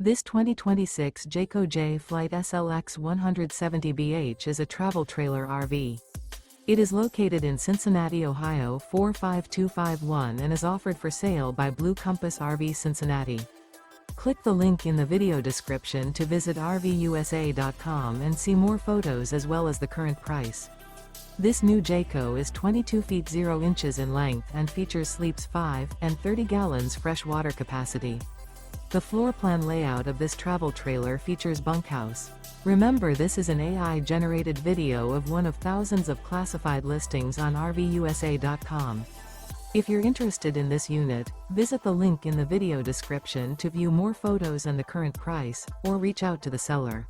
This 2026 Jayco Jay Flight SLX 170BH is a travel trailer RV. It is located in Cincinnati, Ohio 45251 and is offered for sale by Blue Compass RV Cincinnati. Click the link in the video description to visit RVUSA.com and see more photos as well as the current price. This new Jayco is 22 feet 0 inches in length and features sleeps 5 and 30 gallons fresh water capacity. The floor plan layout of this travel trailer features bunkhouse. Remember, this is an AI-generated video of one of thousands of classified listings on RVUSA.com. If you're interested in this unit, visit the link in the video description to view more photos and the current price, or reach out to the seller.